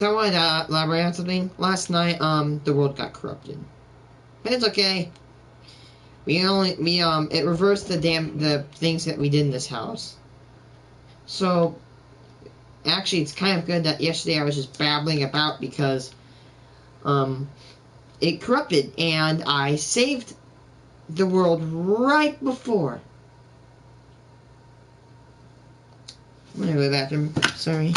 So I wanted to elaborate on something. Last night, the world got corrupted. But it's okay. It reversed the things that we did in this house. So, actually, it's kind of good that yesterday I was just babbling about because, it corrupted and I saved the world right before. I'm gonna go to the bathroom. Sorry.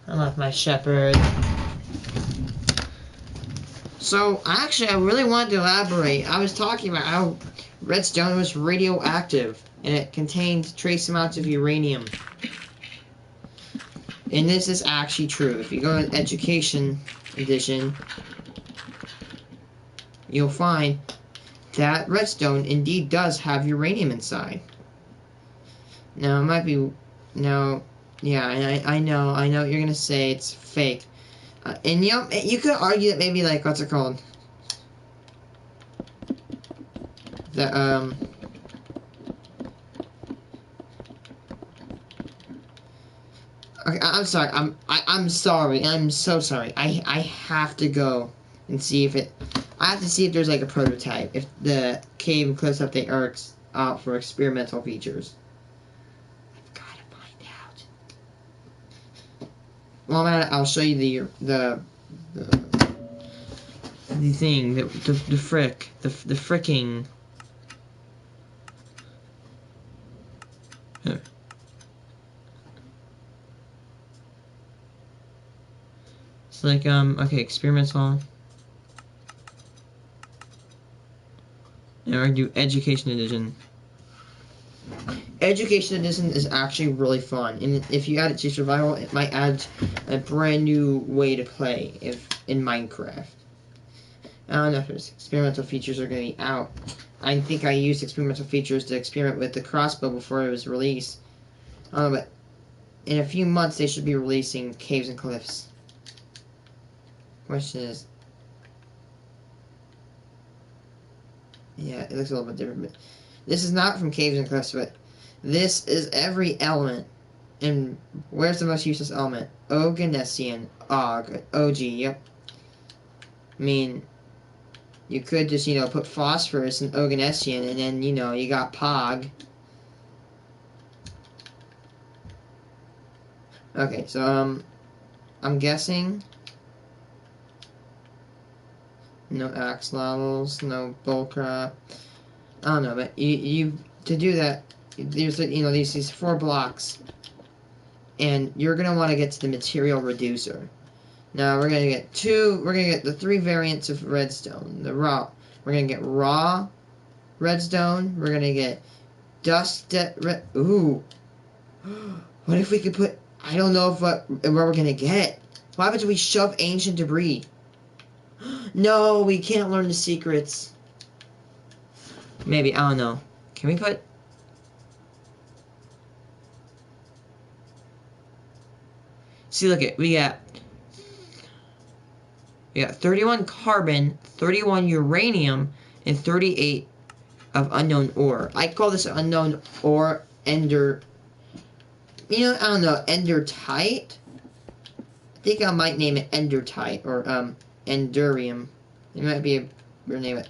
I love my shepherd. So, actually, I really wanted to elaborate. I was talking about how redstone was radioactive, and it contained trace amounts of uranium. And this is actually true. If you go to Education Edition, you'll find that redstone indeed does have uranium inside. Now, it might be... Now, yeah, I know what you're gonna say. It's fake. And, you know, you could argue that maybe, like, what's it called? The, Okay, I'm sorry. I'm sorry. I'm so sorry. I have to go and see if it... I have to see if there's, like, a prototype. If the cave and cliffs update are out for experimental features. I've got to find out. Well, man, I'll show you the thing, the fricking... Here. It's like, okay, experimental. Now I do Education Edition. Education Edition is actually really fun, and if you add it to survival, it might add a brand new way to play in Minecraft. I don't know if its experimental features are going to be out. I think I used experimental features to experiment with the crossbow before it was released. But in a few months they should be releasing Caves and Cliffs. Question is... Yeah, it looks a little bit different, but... This is not from Caves and Cliffs, but... This is every element. And where's the most useless element? Oganessian. OG, yep. I mean... You could just, you know, put phosphorus and Oganessian, and then, you know, you got Pog. Okay, so, I'm guessing... No axe levels, no bullcrap. I don't know, but you to do that, there's, you know, these 4 blocks, and you're gonna want to get to the material reducer. Now we're gonna get the 3 variants of redstone. We're gonna get raw redstone. We're gonna get ooh. What if we could put? I don't know what we're gonna get. What happens if we shove ancient debris? No, we can't learn the secrets. Maybe, I don't know. Can we put... See, look at, we got 31 carbon, 31 uranium, and 38 of unknown ore. I call this unknown ore ender... You know, I don't know, endertite? I think I might name it endertite, or, endurium. It might be a weird name, but...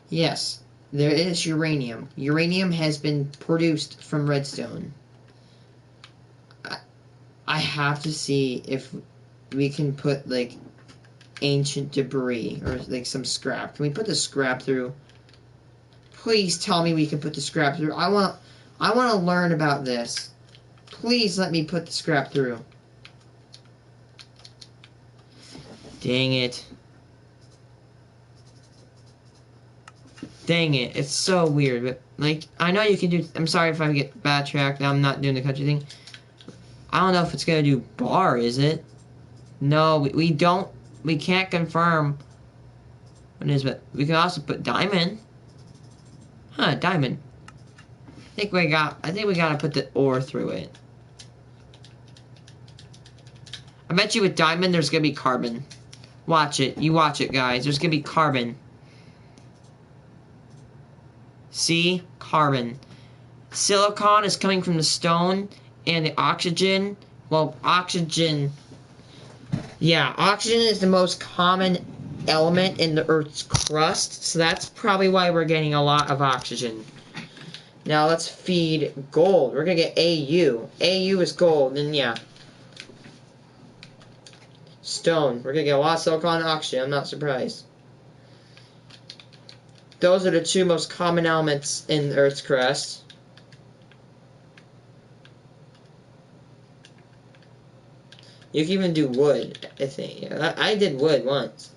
Yes, there is uranium. Uranium has been produced from redstone. I have to see if we can put, like, ancient debris or, like, some scrap. Can we put the scrap through? Please tell me we can put the scrap through. I want to learn about this. Please let me put the scrap through. Dang it. Dang it. It's so weird. But, like, I know you can do... I'm sorry if I get backtracked. Now I'm not doing the country thing. I don't know if it's going to do bar, is it? No, we don't... We can't confirm what it is, but we can also put diamond. Huh, diamond. I think we gotta put the ore through it. I bet you with diamond there's gonna be carbon. Watch it. You watch it, guys. There's gonna be carbon. See? Carbon. Silicon is coming from the stone, and the oxygen... Well, oxygen... Yeah, oxygen is the most common element in the Earth's crust, so that's probably why we're getting a lot of oxygen. Now let's feed gold. We're gonna get AU. AU is gold, and yeah. Stone. We're gonna get a lot of silicon and oxygen. I'm not surprised. Those are the two most common elements in the Earth's crust. You can even do wood, I think. I did wood once.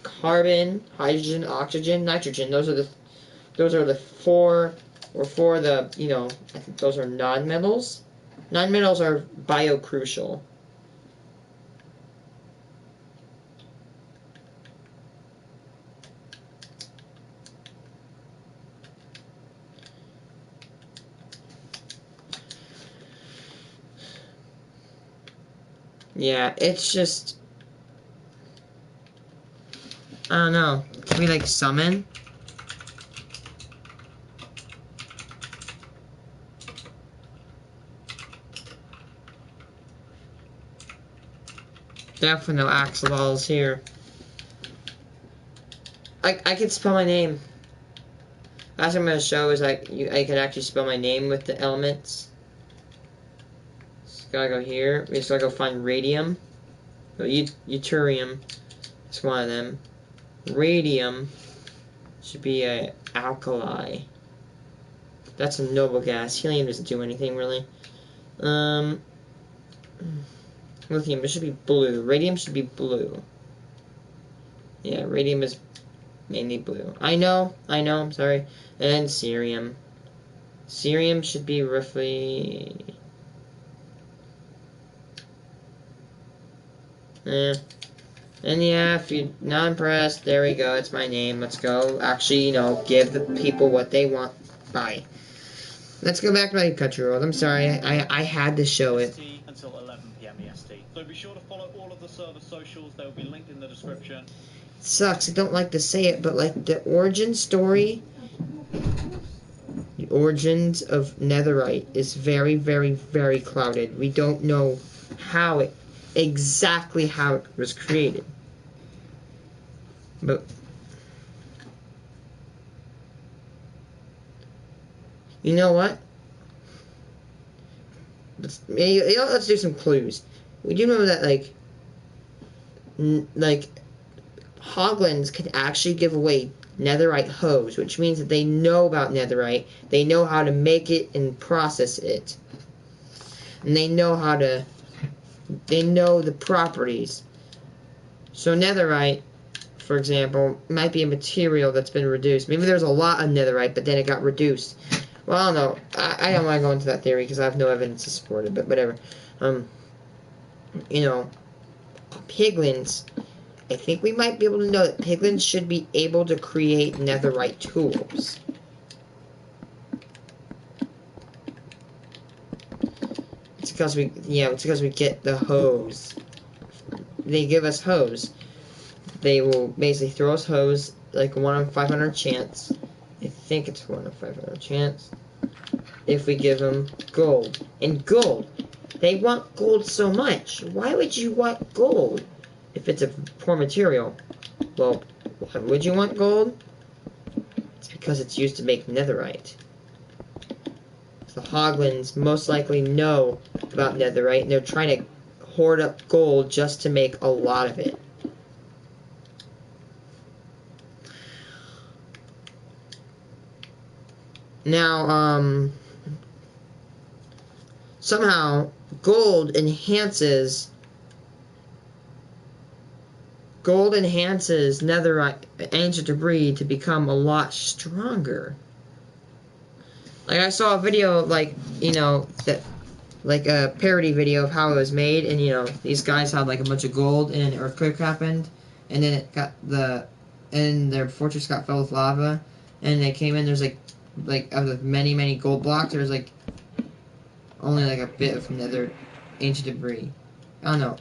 Carbon, hydrogen, oxygen, nitrogen. Those are the four, or for the, you know, I think those are non-metals. Non-metals are bio-crucial. Yeah, it's just... I don't know. Can we, like, summon? Definitely no axolotls here. I can spell my name. Last thing I'm going to show is I can actually spell my name with the elements. Just gotta go here. We just gotta go find radium. Oh, yttrium. It's one of them. Radium should be a alkali. That's a noble gas. Helium doesn't do anything really. Lithium, it should be blue. Radium should be blue. Yeah, radium is mainly blue. I know, I'm sorry. And cerium. Cerium should be roughly... And yeah, if you're not impressed, there we go. It's my name. Let's go. Actually, you know, give the people what they want. Bye. Let's go back to my country world. I'm sorry. I had to show it. Until 11 p.m. EST. So be sure to follow all of the server socials. They will be linked in the description. Sucks. I don't like to say it, but like the origin story, the origins of netherite is very, very, very clouded. We don't know exactly how it was created. But you know what? Let's do some clues. We do know that like hoglins can actually give away netherite hose, which means that they know about netherite. They know how to make it and process it, and they know the properties. So netherite, for example, might be a material that's been reduced. Maybe there's a lot of netherite, but then it got reduced. Well, I don't know. I don't want to go into that theory because I have no evidence to support it, but whatever. You know, piglins, I think we might be able to know that piglins should be able to create netherite tools. It's because we get the hose. They give us hose. They will basically throw us hose, like 1 in 500 chance. I think it's 1 in 500 chance. If we give them gold. And gold. They want gold so much. Why would you want gold if it's a poor material? Well, why would you want gold? because it's used to make netherite. The Hoglins most likely know about netherite, and they're trying to hoard up gold just to make a lot of it. Now, somehow gold enhances netherite, ancient debris, to become a lot stronger. Like, I saw a video, like, you know, that, like a parody video of how it was made, and, you know, these guys had, like, a bunch of gold, and an earthquake happened, and then it got and their fortress got filled with lava, and they came in, there's, like, of the many gold blocks, there's, like, only, like, a bit of nether ancient debris. I don't know.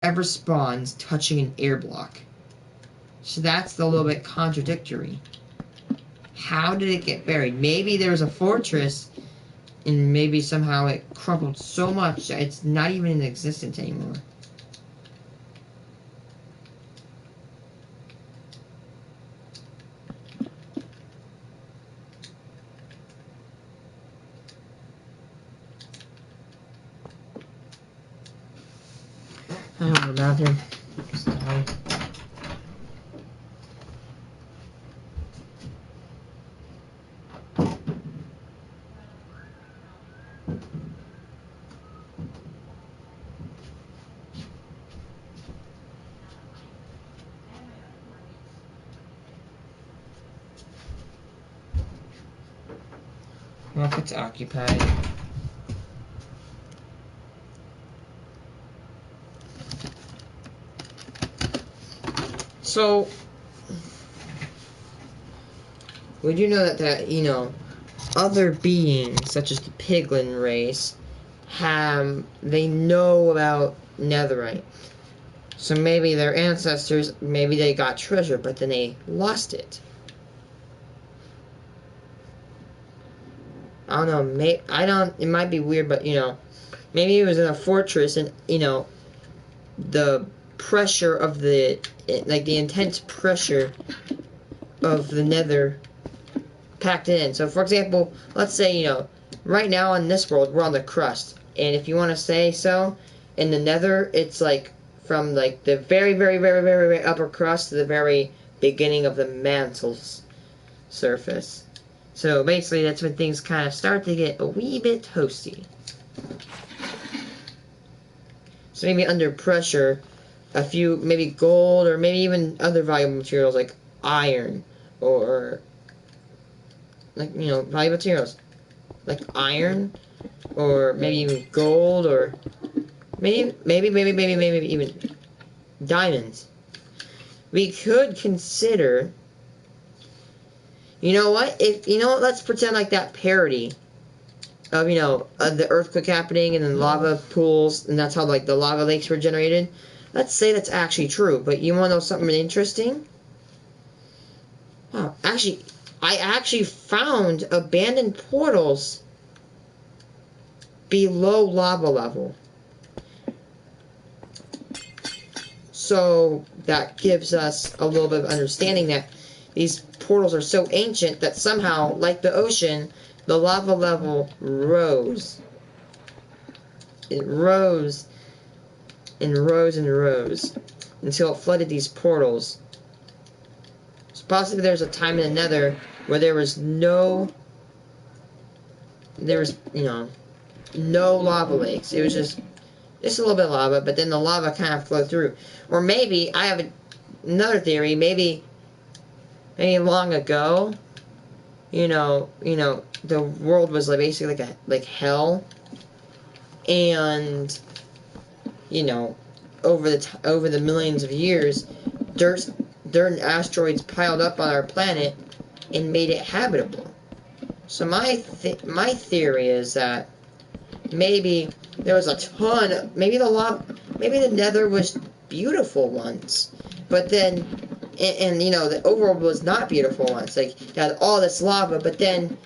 Ever spawns touching an air block. So that's a little bit contradictory. How did it get buried? Maybe there was a fortress, and maybe somehow it crumbled so much that it's not even in existence anymore. I don't know about him. Sorry. Well, if it's occupied. So, we do know that, you know, other beings, such as the piglin race, they know about netherite. So maybe their ancestors, maybe they got treasure, but then they lost it. I don't know, it might be weird, but, you know, maybe it was in a fortress, and, you know, the pressure of the intense pressure of the nether packed it in. So, for example, let's say, you know, right now in this world, we're on the crust, and if you want to say so, in the nether, it's, like, from, like, the very, very, very, very, very upper crust to the very beginning of the mantle's surface. So basically, that's when things kind of start to get a wee bit toasty. So maybe under pressure, a few, maybe gold, or maybe even other valuable materials like iron, or, like, you know, valuable materials like iron, or maybe even gold, or maybe even diamonds. We could consider, you know what? Let's pretend like that parody of, you know, the earthquake happening and then lava pools, and that's how, like, the lava lakes were generated. Let's say that's actually true, but you want to know something interesting? Wow, I actually found abandoned portals below lava level. So that gives us a little bit of understanding that these portals are so ancient that somehow, like the ocean, the lava level rose. It rose and rose and rose until it flooded these portals. So possibly there's a time in the nether where there was no lava lakes. It was just a little bit of lava, but then the lava kind of flowed through. Or maybe, I have another theory, maybe long ago, you know, the world was, like, basically like hell, and, you know, over the millions of years, dirt and asteroids piled up on our planet and made it habitable. So my theory is that maybe there was a ton, maybe the nether was beautiful once, but then, and you know, the overworld was not beautiful once. Like, you had all this lava, but then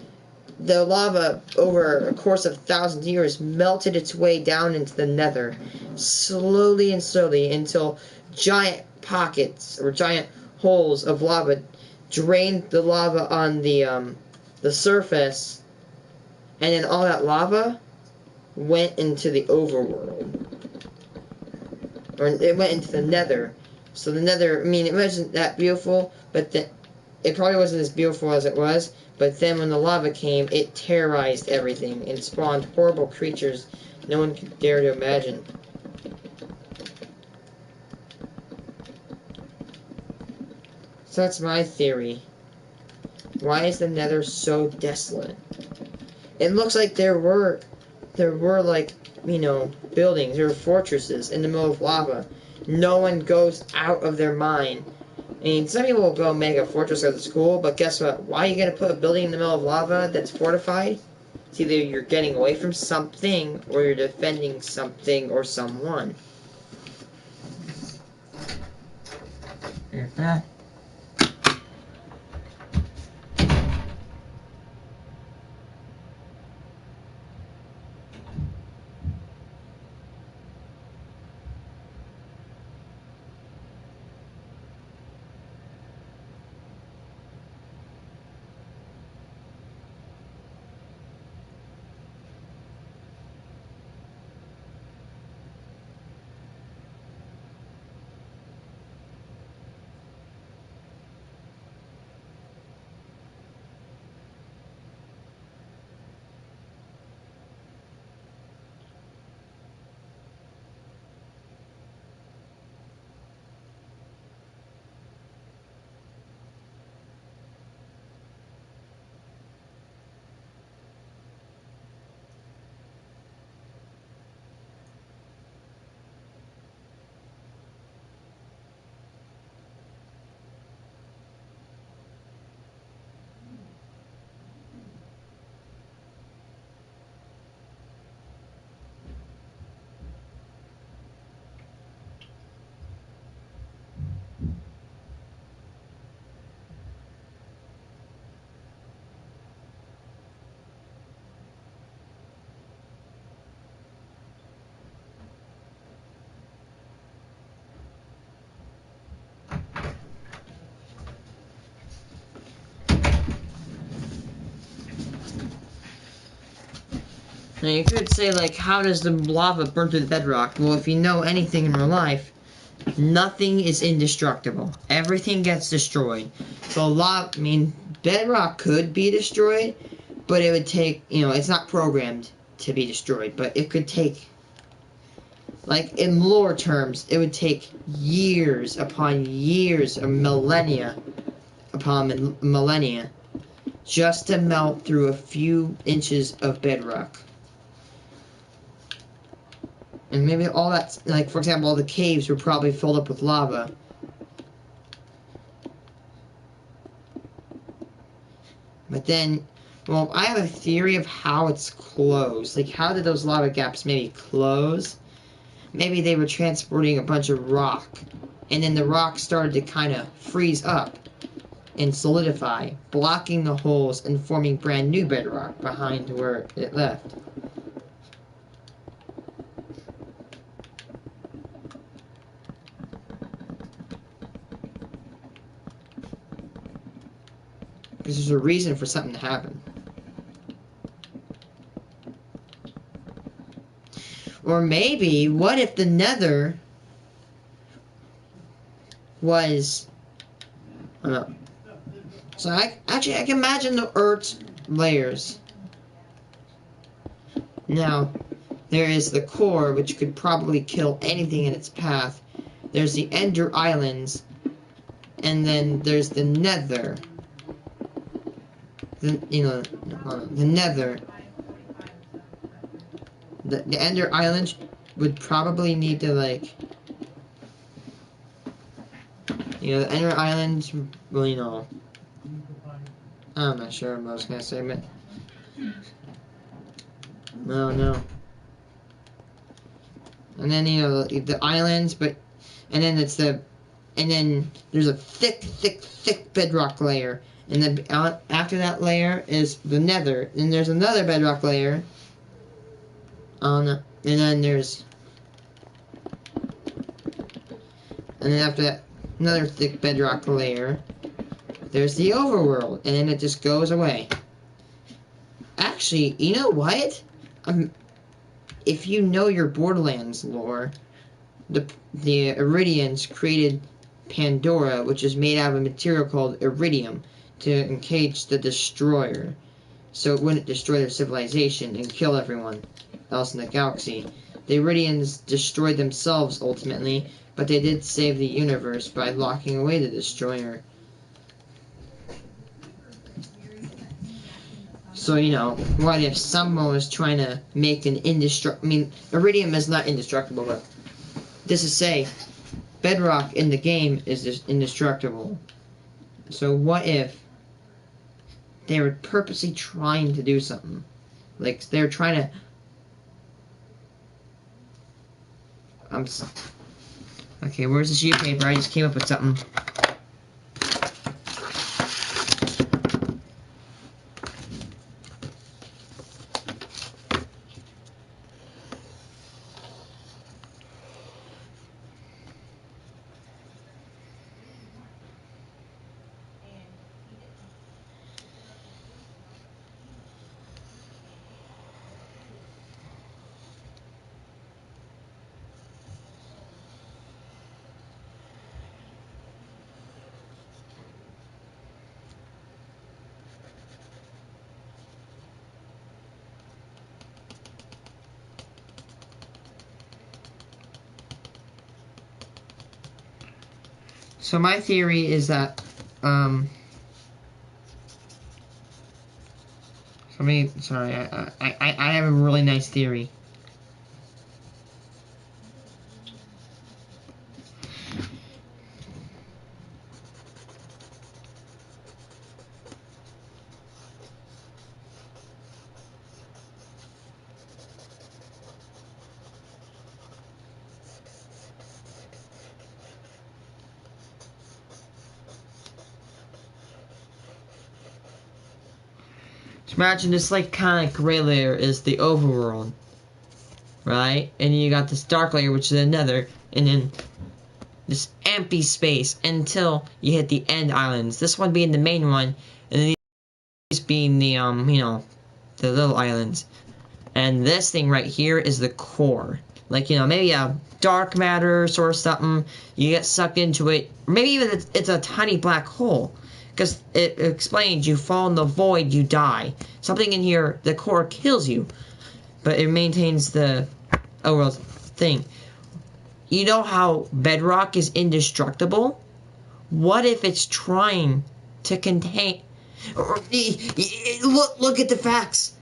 the lava, over a course of thousands of years, melted its way down into the nether, slowly and slowly, until giant pockets, or giant holes of lava drained the lava on the surface, and then all that lava went into the overworld. Or it went into the nether. So the nether, I mean, it wasn't that beautiful, but it probably wasn't as beautiful as it was, but then when the lava came, it terrorized everything and spawned horrible creatures no one could dare to imagine. So that's my theory. Why is the nether so desolate? It looks like there were like, you know, buildings, there were fortresses in the middle of lava. No one goes out of their mind. I mean, some people will go make a fortress at the school, but guess what? Why are you going to put a building in the middle of lava that's fortified? It's either you're getting away from something, or you're defending something or someone. There's that. Now you could say, like, how does the lava burn through the bedrock? Well, if you know anything in real life, nothing is indestructible. Everything gets destroyed. So I mean, bedrock could be destroyed, but it would take, you know, it's not programmed to be destroyed, but it could take, like, in lore terms, it would take years upon years, or millennia upon millennia, just to melt through a few inches of bedrock. And maybe all that, like, for example, all the caves were probably filled up with lava. But then, well, I have a theory of how it's closed. Like, how did those lava gaps maybe close? Maybe they were transporting a bunch of rock, and then the rock started to kind of freeze up and solidify, blocking the holes and forming brand new bedrock behind where it left. Because there's a reason for something to happen. Or maybe, what if the nether was... I don't know. So I can imagine the Earth's layers. Now, there is the core, which could probably kill anything in its path. There's the Ender Islands. And then there's the nether. The nether. The Ender Islands would probably need to, like... You know, the Ender Islands, well, you know... I'm not sure what I was gonna say, but... No. And then, you know, the islands, but... And then it's the... And then there's a thick bedrock layer. And then after that layer is the nether. And there's another bedrock layer. And then there's... And then after that, another thick bedrock layer. there's the overworld, and then it just goes away. Actually, you know what? If you know your Borderlands lore, the Iridians created Pandora, which is made out of a material called iridium, to encage the Destroyer, so it wouldn't destroy their civilization and kill everyone else in the galaxy. The Iridians destroyed themselves ultimately, but they did save the universe by locking away the Destroyer. So, you know, what if someone was trying to make an indestructible... I mean, iridium is not indestructible, but this is say, bedrock in the game is just indestructible. So what if they were purposely trying to do something? Like, they're trying to... Okay, where's the sheet of paper? I just came up with something. So my theory is that, I have a really nice theory. So imagine this like kind of gray layer is the overworld, right? And you got this dark layer, which is another, and then this empty space until you hit the end islands. This one being the main one, and then these being the you know, the little islands. And this thing right here is the core. Like, you know, maybe a dark matter or something. You get sucked into it. Or maybe even it's a tiny black hole. Because it explains you fall in the void, you die. Something in here, the core kills you. But it maintains the overall thing. You know how bedrock is indestructible? What if it's trying to contain... Look at the facts.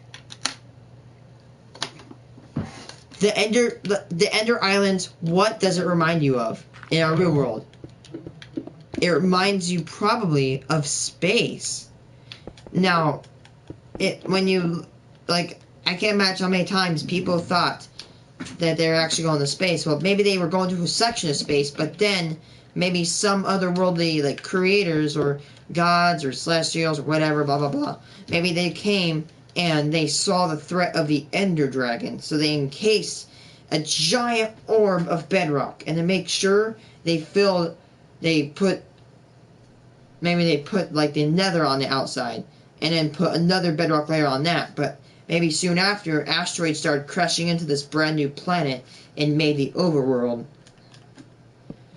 The Ender Islands, what does it remind you of in our real world? It reminds you probably of space. Now, when you, like, I can't imagine how many times people thought that they're actually going to space. Well, maybe they were going to a section of space, but then maybe some otherworldly, like, creators or gods or celestials or whatever, blah, blah, blah. Maybe they came and they saw the threat of the Ender Dragon, so they encased a giant orb of bedrock, and to make sure they put like the nether on the outside, and then put another bedrock layer on that. But maybe soon after, asteroids started crashing into this brand new planet and made the overworld.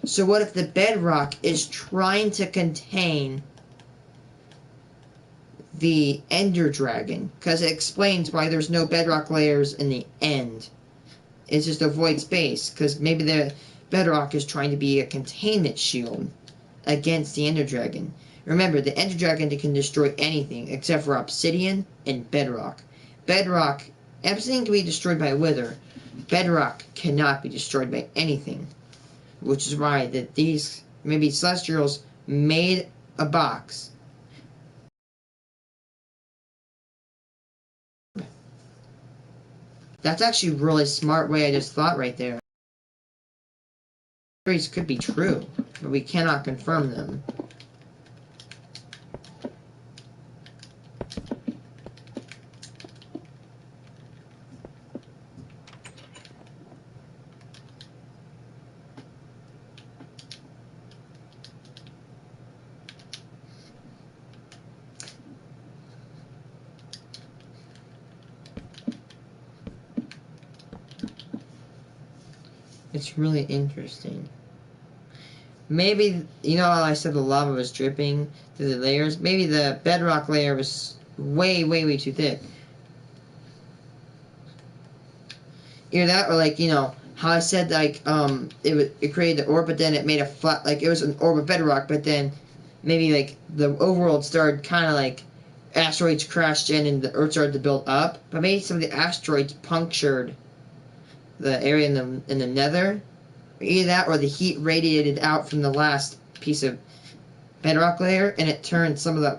So what if the bedrock is trying to contain the Ender Dragon? Because it explains why there's no bedrock layers in the end. It's just a void space, because maybe the bedrock is trying to be a containment shield against the Ender Dragon. Remember, the Ender Dragon can destroy anything except for obsidian and bedrock. Bedrock, everything can be destroyed by wither. Bedrock cannot be destroyed by anything. Which is why that these, maybe Celestials made a box. That's actually a really smart way I just thought right there. Theories could be true, but we cannot confirm them. It's really interesting. Maybe, you know how I said the lava was dripping through the layers? Maybe the bedrock layer was way too thick. Either that, or like, you know, how I said, like, it created the orb, but then it made a flat, like, it was an orb of bedrock, but then maybe, like, the overworld started kind of like, asteroids crashed in and the Earth started to build up, but maybe some of the asteroids punctured the area in the nether. Either that, or the heat radiated out from the last piece of bedrock layer, and it turned some of the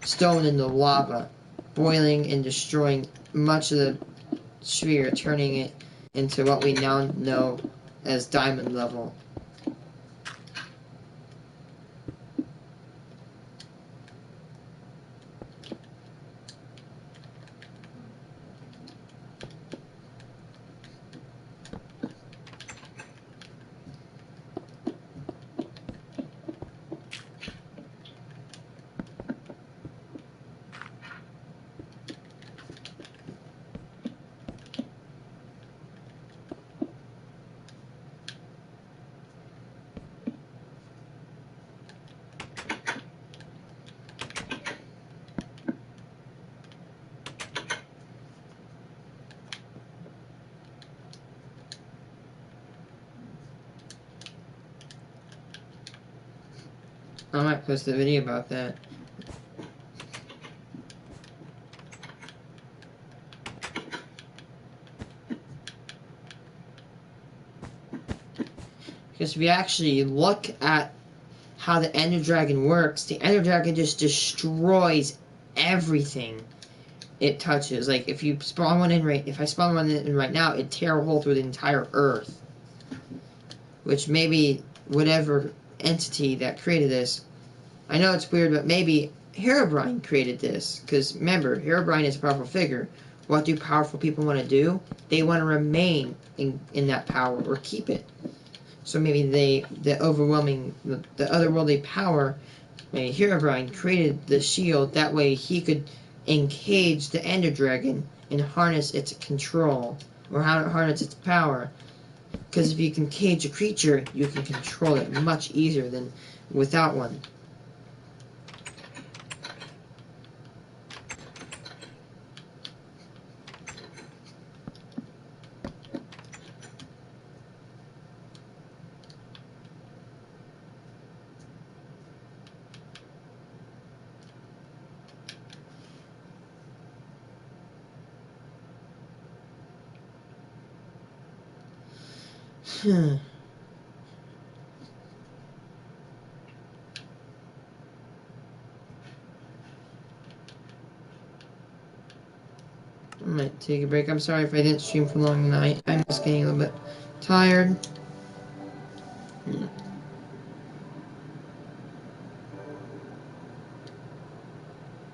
stone into lava, boiling and destroying much of the sphere, turning it into what we now know as diamond level. I might post a video about that. Because if you actually look at how the Ender Dragon works, the Ender Dragon just destroys everything it touches. Like, if you spawn one in if I spawn one in right now, it'd tear a hole through the entire Earth. Which maybe whatever entity that created this, I know it's weird, but maybe Herobrine created this. Because remember, Herobrine is a powerful figure. What do powerful people want to do? They want to remain in that power, or keep it. So maybe the otherworldly power, maybe Herobrine created the shield, that way he could engage the Ender Dragon and harness its control, or harness its power. Because if you can cage a creature, you can control it much easier than without one. I might take a break. I'm sorry if I didn't stream for long tonight. I'm just getting a little bit tired.